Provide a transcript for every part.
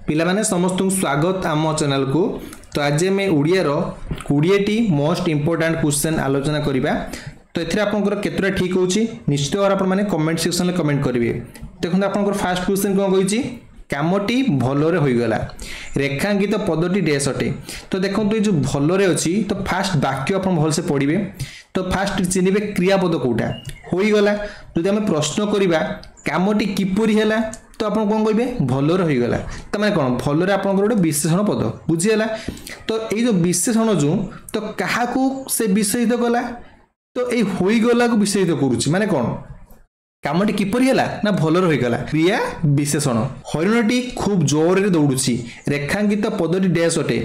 पिला माने समस्त स्वागत आम चैनल को। तो आज आम ओडिया 20टी मोस्ट इंपोर्टेंट क्वेश्चन आलोचना करिबा। तो एथिरे आपनकर केतरा ठीक होची निश्चित भाव आपण माने कमेंट सेक्शन में कमेंट करिवे। देखो आपनकर फर्स्ट क्वेश्चन कोन कहिची कामटी भलोरे होई गला रेखांकित पदटी डैश अटे। तो देखो ये जो भलोरे अछि तो फर्स्ट वाक्य आपण भल से पढिबे। तो फर्स्ट चिनिबे क्रियापद कोटा होई गला। जदि हम प्रश्न करिबा कामटी किपरि हैला तो आपण कोन कहिबे भलोरे होई गला। त माने कोन भलोरे आपण गोटे विशेषण पद बुझी हैला। तो ए जो विशेषण जो तो काहाकू से विशेषित गला तो ए होई गला को विशेषित करूची माने कोन कामटी किपरि हैला ना भलोरे होई गला क्रिया विशेषण। हरिणटी खूब जोर रे दौड़ुची रेखांकित पदटी डैश अटे।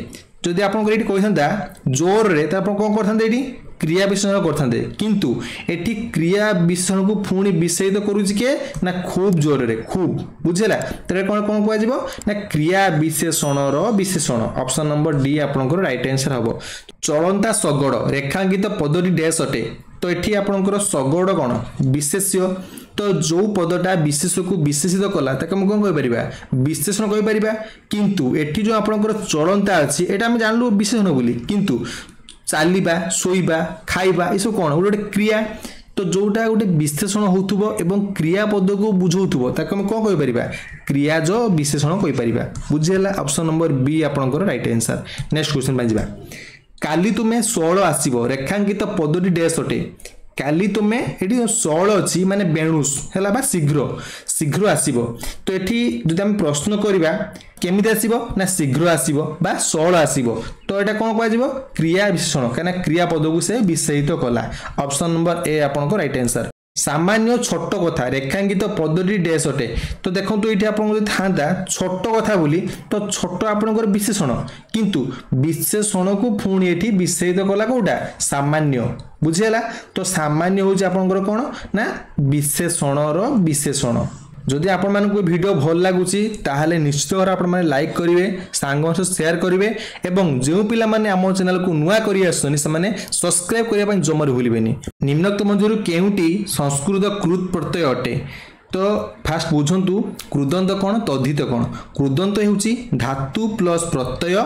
जदि आपण को एठी कहिसंदा जोर रे त आपण कोन करथांदे एठी क्रिया विशेषण करथांदे किंतु एठी क्रिया विशेषण को पुणी विशेषित करूची के ना खूब जोर रे खूब बुझेला। तरे कोन कोन कोआ जिवो ना क्रिया विशेषण रो विशेषण। ऑप्शन नंबर डी आपण को राइट आंसर हबो। चलंता सगड़ रेखांकित पदटी डैश अटे। तो एठी आपण को सगड़ कोन विशेष्य। तो जो पदटा विशेष को विशेषित कला ताके हम कोन कहि परिबा विशेषण कहि परिबा किंतु एठी जो आपनकर चलंता अछि एटा हम जानलु विशेषण बोली किंतु चालिबा सोइबा खाइबा ए सब कोन गोटे क्रिया। तो जोटा गोटे विशेषण होउथबो एवं क्रिया पद को बुझौथबो ताके हम कोन कहि परिबा क्रिया जो विशेषण कहि परिबा बुझियला। ऑप्शन नंबर बी आपनकर राइट आंसर। नेक्स्ट क्वेश्चन पे जिबा काली तुमे 16 आसीबो रेखांकित पदटी डैश अटे। काली तुमे एठी 16 अछि माने बेणुस हैला बा शीघ्र शीघ्र आसीबो। तो एठी जदि हम प्रश्न करिबा केमिति आसीबो ना शीघ्र आसीबो बा 16 आसीबो। तो एटा कोन कहै जिवो क्रिया विशेषण काना क्रिया पद को से विशेषित कला। ऑप्शन नंबर ए आपन को राइट आंसर। सामान्य छोट कथा रेखांकित पदटी डैश अटे। तो देखंतु एठी आपन को थांदा छोट कथा बोली तो छोट आपनकर विशेषण किंतु विशेषण को पुणी एठी विशेषित कला कोडा सामान्य बुझियला। तो सामान्य होची आपनकर कोन ना विशेषण रो विशेषण। जदि आपण मानक वीडियो भल लागुची ताहाले निश्चित भाव आपण माने लाइक करिवे सांगों से शेयर करिवे एवं जो पिला माने हमर चैनल को नुआ करि आसनी से माने सब्सक्राइब करिया पय जमर भूलिबेनी। निम्नोक्त मध्यरु केउटी संस्कृत कृत प्रत्यय अटे। तो फास्ट बुझंतु कृदंत कोन तद्धित कोन कृदंत हेउची धातु प्लस प्रत्यय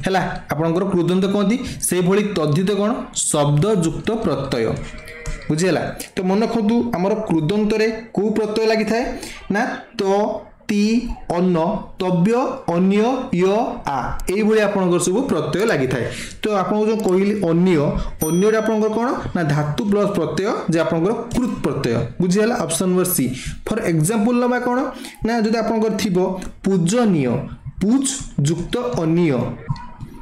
हैला आपनकर कृदंत कोंती से भली तद्धित कोन शब्द युक्त प्रत्यय बुझेला। तो मन रखु आमर कृदंत रे को प्रत्यय लागि थाए ना तो ती अन्न तव्य अन्य य आ एई भली आपनकर सब प्रत्यय लागि थाए। तो आपन जो कहिली अन्य अन्य रे आपनकर कोन ना धातु प्लस प्रत्यय जे आपनकर कृत प्रत्यय बुझेला। Option number C. For example लबा कोन ना जदि आपनकर थिबो पूजनीय पूज युक्त अन्य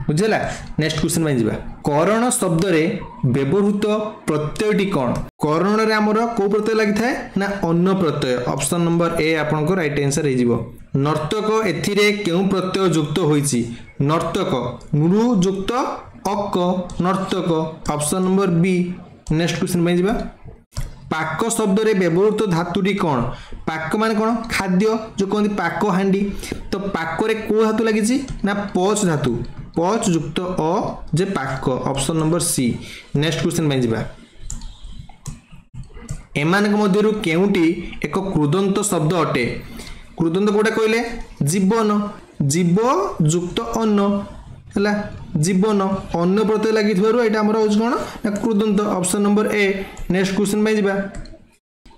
बुझेला। नेक्स्ट क्वेश्चन में जिबा करण शब्द रे व्यवहृत प्रत्ययटी कोन करण रे हमर को प्रत्यय लागि थाए ना अन्न प्रत्यय। ऑप्शन नंबर ए आपन को राइट आंसर हे जिवो। नर्तक एथिरे केउ प्रत्यय युक्त होईची नर्तक नु युक्त अक नर्तक। Option number B. Next question में जिबा पाक शब्द रे व्यवहृत धातुटी कोन पाक माने कोन खाद्य जो कोन पाक हांडी। तो पाक रे को धातु लागिची ना पच धातु पच युक्त अ जे पाक। Option number C. Next question में जिबा एमानक मध्यरु केउटी एक कृदंत शब्द अटे। कृदंत कोटा कहले जीवन जीव युक्त अन्न हैला जीवन अन्न प्रत्यय लागि थबारु एटा हमर होज कोन ना कृदंत। Option number A. Next question में जिबा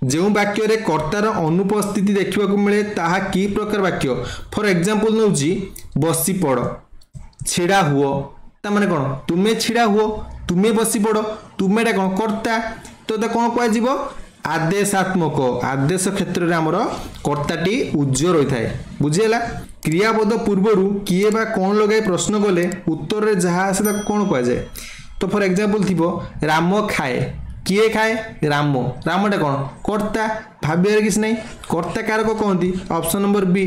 जो वाक्य रे कर्तार अनुपस्थिति देखिबा को मिले ताहा की प्रकार वाक्य। फॉर एग्जांपल नउची बसी पड़ छिड़ा हुओ ता माने कोन तुमे छिड़ा हुओ तुमे बसी पड़ो तुमेटा कोन कर्ता। तो कोन कोआ जीवो आदेशात्मक आदेश क्षेत्र रे हमर कर्ताटी उज्जर होई थाए बुझियला। क्रियापद पूर्वरु किए बा कोन लगाई प्रश्न गले उत्तर रे जहा आसे ता कोन कोआ जाय। तो फॉर एग्जांपल थिबो राम खाए किए खाए राम रामटा कोन कर्ता भाबियार किछ नै कर्ता कारक कहंती। Option number B.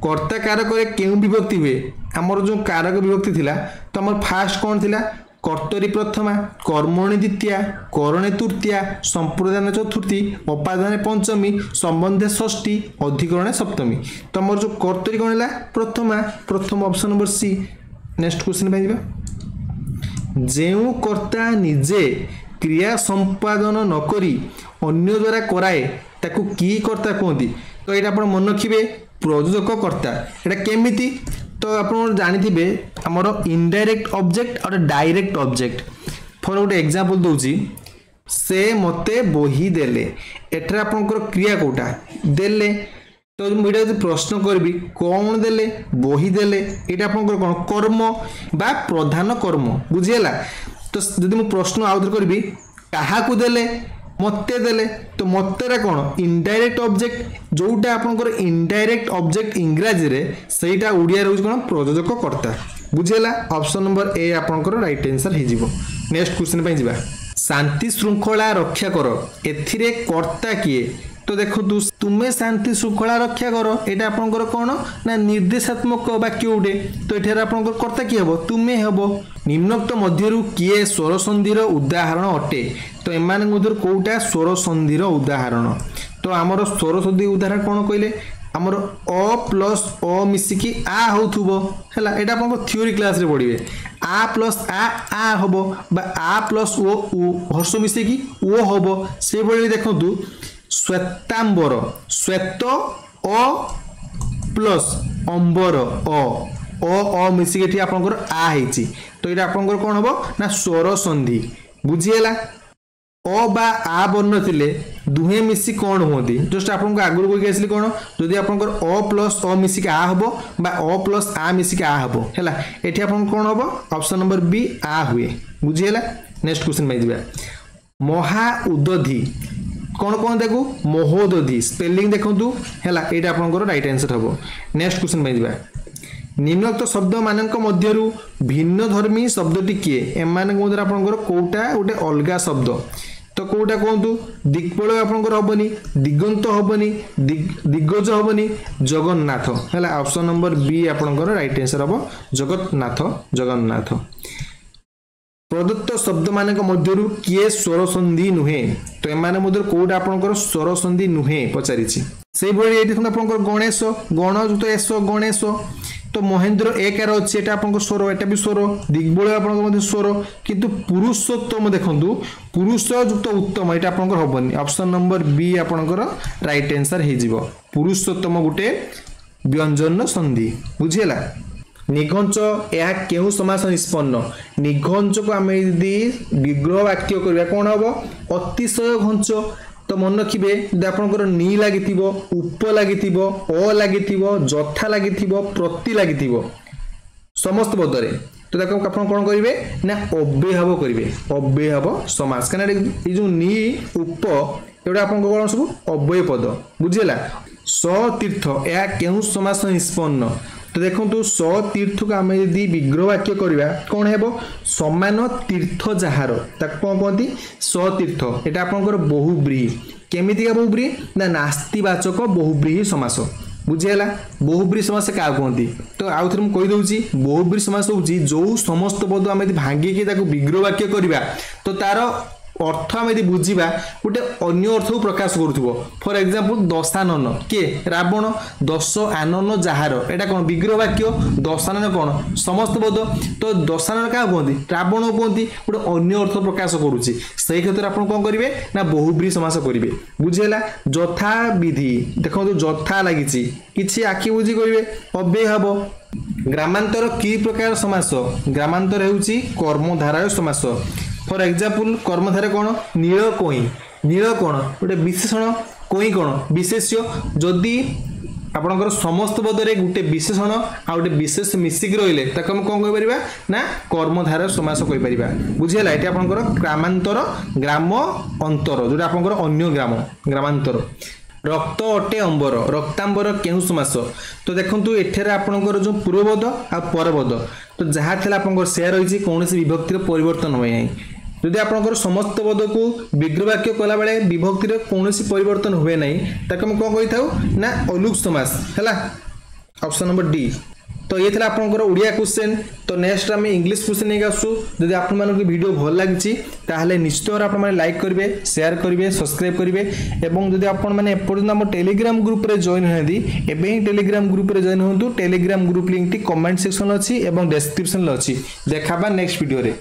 कर्ता कारक रे केउ विभक्ति हुए हमर जो कारक विभक्ति थिला तो हमर फास्ट कोन थिला कर्तरी प्रथमा कर्मणि द्वितीया करणे तृतीया संप्रदान चतुर्थी अपादान पंचमी संबंधे षष्ठी अधिकरणे सप्तमी। तो हमर जो कर्तरी कोन हला प्रथमा प्रथम। Option number C. Next question पे जिबा जेउ कर्ता निजे क्रिया संपादन न करी अन्य द्वारा कराए ताकू की कर्ता कहंती। तो ये मन रखिए प्रयोजककर्ता एटा केमिति तो आपण जानिथिबे हमर इनडायरेक्ट ऑब्जेक्ट और डायरेक्ट ऑब्जेक्ट फॉर गोटे एग्जांपल दोची से मते बोही देले एठरा आपनकर क्रिया कोटा देले तो मुझे जो प्रश्न करी कौन देले बोही देले ये आपंकर कौन कर्म बा प्रधान कर्म बुझीगला तो जदि मु प्रश्न आउ थे करी क्या देले मते देले तो मतेरा कौन इनडायरेक्ट ऑब्जेक्ट जोटा आपंकर इनडायरेक्ट ऑब्जेक्ट इंग्राजी रे सेटा ओडिया रे कौन प्रयोजककर्ता बुझीगला ऑप्शन नंबर ए आपंकर राइट आंसर हे जिवो नेक्स्ट क्वेश्चन पे जिबा शांति श्रृंखला रक्षा कर एथिरे कर्ता किए तो देखो तुम्हें शांति श्रृंखला रक्षा कर यहाँ आपंकर कौन ना निर्देशात्मक वाक्य उठे तो ये आपंकर कर्ता किए हम तुम्हें हम निम्नोक्त मध्यरु किए स्वर संधिर उदाहरण अटे तो एमान मध्य कोटा स्वर संधिर उदाहरण तो आमर स्वर संधि उदाहरण कौन कहले आमर अ प्लस अ मिसिकी आ होथुबो हैला एटा आपन थ्योरी क्लास रे पढिबे आ प्लस आ होबो बा आ प्लस ओ हर्ष मिसिकी ओ होबो से बळी देखंतु श्वेतांबर श्वेत अ प्लस अंबर अ मिसिकी आपनकर आ हेची तो एटा आपनकर कोन होबो ना स्वर संधि बुझिएला अ बा आ वर्ण थिले दुहे मिसी कौन होती जस्ट आपको आगुरी कही आसली कौन जदि आपंकर अ प्लस अ मिसिक आ हम बा अ प्लस आ मिसिक आ हम है ये आप कौन हम ऑप्शन नंबर बी आ हुए बुझीगला नेक्स्ट क्वेश्चन पे जावा महा उदधि कौन कौन देखो महोदधि स्पेलिंग देखु है ये आपंकर राइट आंसर हम नेक्स्ट क्वेश्चन पे जावा निम्नोक्त शब्द मानक मध्यरु भिन्न धर्मी शब्दटी किए एम आपंकर कोटा गोटे अलग शब्द तो कोटा कहतु दिग्बल आपंकर हेनी दिगंत हेनी दिग्गज हेनी जगन्नाथ है ऑप्शन नंबर बी आपंकर राइट आंसर हम जगन्नाथ जगन्नाथ प्रदत्त शब्द मानक मध्यरु किए स्वर संधि नुहे तो एम कोटा आपंकर स्वर संधि नुहे पचारि से आपंकर गणेश गणजुत एस गणेश तो महेंद्र एक अच्छे स्वर एटा भी स्वर दिग्बल आप स्वर किंतु पुरुषोत्तम देखु पुरुष युक्त उत्तम यहाँ आपंकर हेनी ऑप्शन नंबर बी आपंकर राइट आंसर हो पुरुषोत्तम गोटे व्यंजन संधि बुझीगला निघंच यह केउ समास निष्पन्न निघंच को आम यदि विग्रह वाक्य करवा कौन हम अतिशय घंच तो मन रखिए आपंकर नी लगी उप लगी अ लगी जथा लगी प्रति लगी समस्त पदरे तो आप कौन करेंगे ना अव्ययभाव करेंगे अव्ययभाव समास कहीं जो नी उप एटा आप कौन सब अव्यय पद बुझीगला सतीर्थ यह केउ समास निष्पन्न तो देखो सतीर्थ को आम यदि विग्रह वाक्य करवा कौन है समान तीर्थ जार कौन कहती सतीर्थ यहाँ आपंकर बहुब्रीही केमितिका बहुब्रीही ना नास्तिवाचक बहुब्रीही समास बुझीगला बहुब्रीही समास क्या कहती तो आउ थे मुझे कहीदे बहुब्रीही समास हूँ जो समस्त पद आम भांगिकी विग्रह वाक्य करवा तो तार अर्थ आम यदि बुझा गोटे अन्य अर्थ को प्रकाश करुव फॉर एग्जांपल दशानन किए रावण दश आनन जार यहाँ कौन विग्रह वाक्य दशानन कौन समस्त पद तो दशानन क्या कहते रावण कहते गोटे अन्य अर्थ प्रकाश करुच्ची से क्षेत्र में आप कौन करेंगे ना बहुब्रीही समास करेंगे बुझीगला जथा विधि देखो जथा लगी किसी आखि बुझी करेंगे अव्ययभाव ग्रामांतर कि प्रकार समास ग्रामांतर होउची कर्मधारय समास फॉर एग्जांपल कर्मधारय कौन नील कौन गोटे विशेषण कोई कौन विशेष्य जदि आपणकर समस्त पदरे गोटे विशेषण आ गोटे विशेष मिसिक रहिले ताको हम कौन कहि ना कर्मधारय समास कहि परिबा बुझियला एटा आपणकर ग्रामांतर ग्राम अंतर जोटा आपणकर अन्य ग्राम ग्रामांतर रक्त अटे अंबर रक्तांबर केउ समास तो देखंतु एठेरे आपणकर जो पूर्वपद आ परपद तो जहाँ थी आपंकर से रही कौन विभक्तिर परिवर्तन हुए ना जदि आपंकर समस्त पद को विग्रह वाक्य कला बेले विभक्तिर कौन परिवर्तन हुए ना ताको हम कौन कही था ना अलुक समास है ऑप्शन नंबर डी तो ये आपंकर ओडिया क्वेश्चन तो नेक्स्ट आम इंग्लिश क्वेश्चन नहीं आसू जब आपण मानक वीडियो भल लगी ताहले निश्चित भाव आप लाइक करेंगे शेयर करेंगे सब्सक्राइब करेंगे और जब आपण मैंने एपर्यंत आम टेलीग्राम ग्रुप रे जॉइन होती एवं टेलीग्राम ग्रुप रे जॉइन हूँ Telegram group link T comment section अच्छी और डिस्क्रिप्शन अच्छी देखा नेक्स्ट वीडियो रे।